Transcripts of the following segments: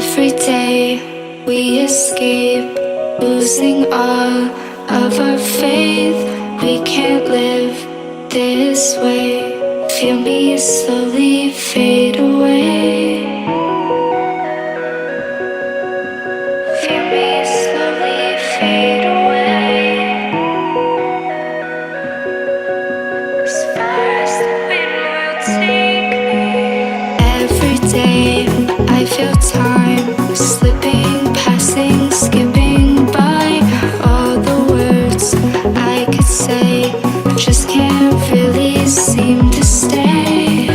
Every day we escape, losing all of our faith. We can't live this way. Feel me slowly fade away. Feel me slowly fade away. As far as the wind will take me. Every day I feel time slipping, passing, skipping by. All the words I could say just can't really seem to stay.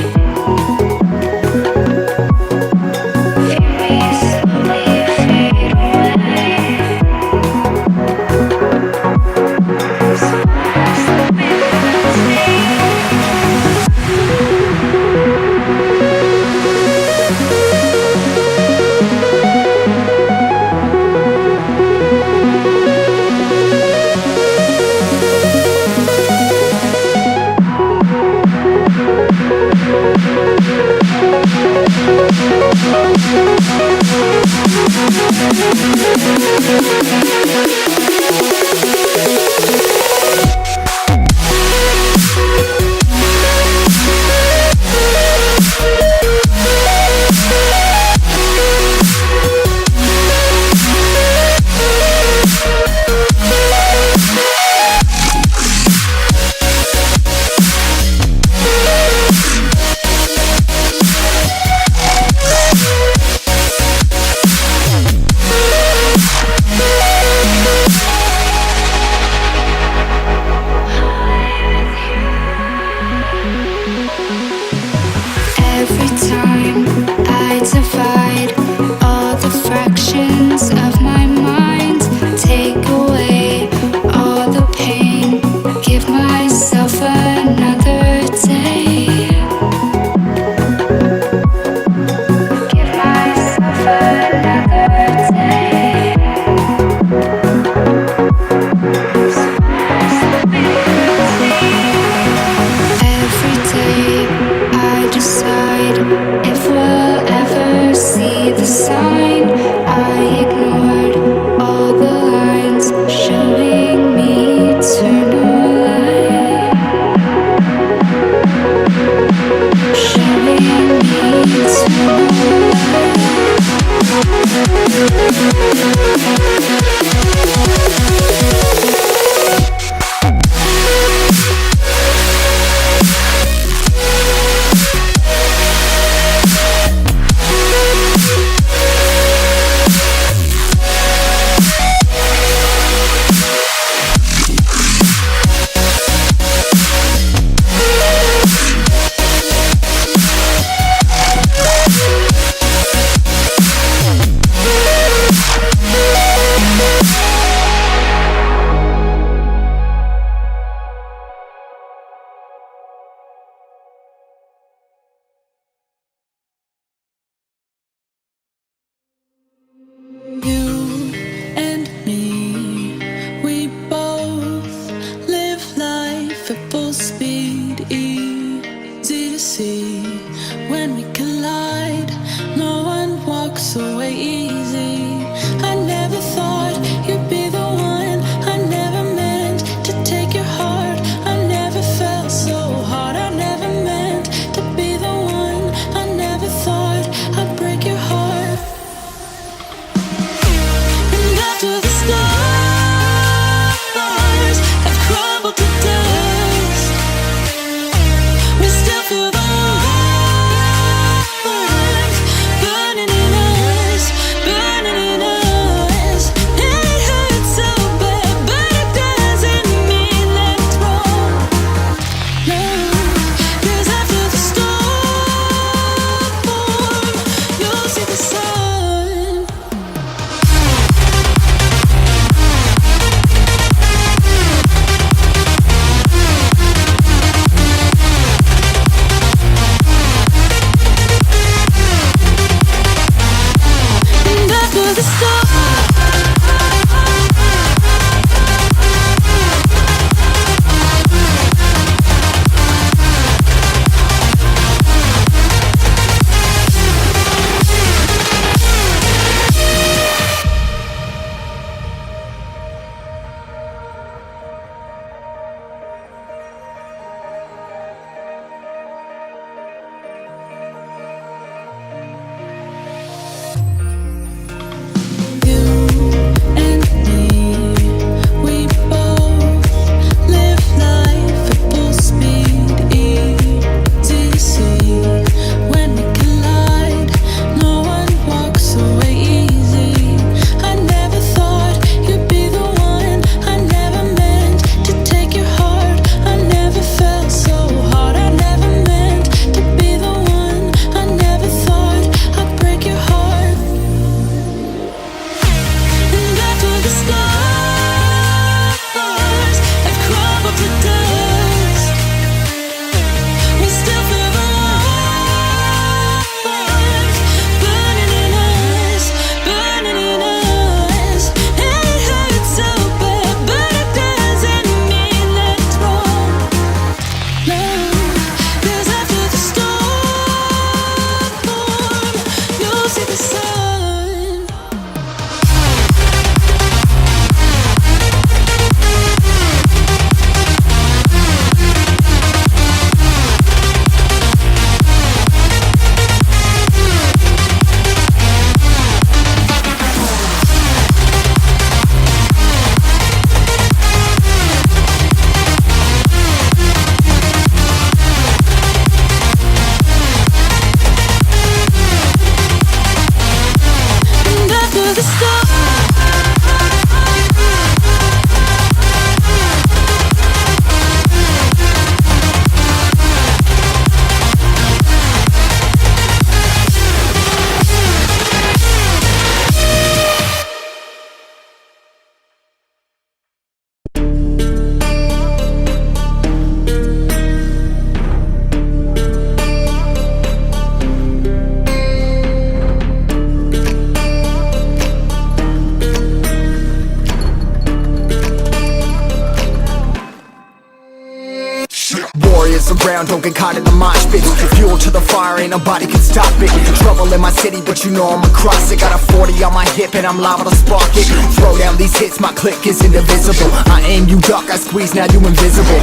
around, don't get caught in the mosh pit. Fuel to the fire, ain't nobody can stop it. Trouble in my city, but you know I'm across it. Got a 40 on my hip and I'm liable to spark it. Throw down these hits, my click is indivisible. I aim, you duck, I squeeze, now you invisible.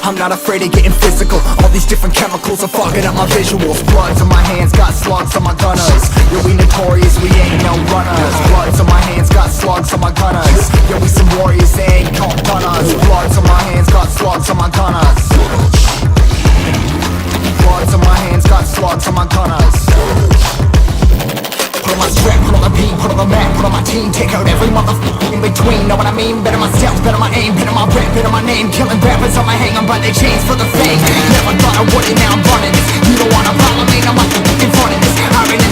I'm not afraid of getting physical. All these different chemicals are fogging up my visuals. Bloods on my hands, got slugs on my gunners. Yo, we notorious, we ain't no runners. Bloods on my hands, got slugs on my gunners. Yo, we some warriors, they ain't called gunners. Bloods on my hands, got slugs on my gunners. Bloods on my hands, got slugs on my gunners. Put on my strap, put on the beat, put on the map, put on my team. Take out every motherfucker in between, know what I mean? Better myself, better my aim, better my rap, better my name. Killing rappers on my hang, I'm by their chains for the fame. Never thought I would it, now I'm running this. You don't wanna follow me, I'm up in front of this. I ran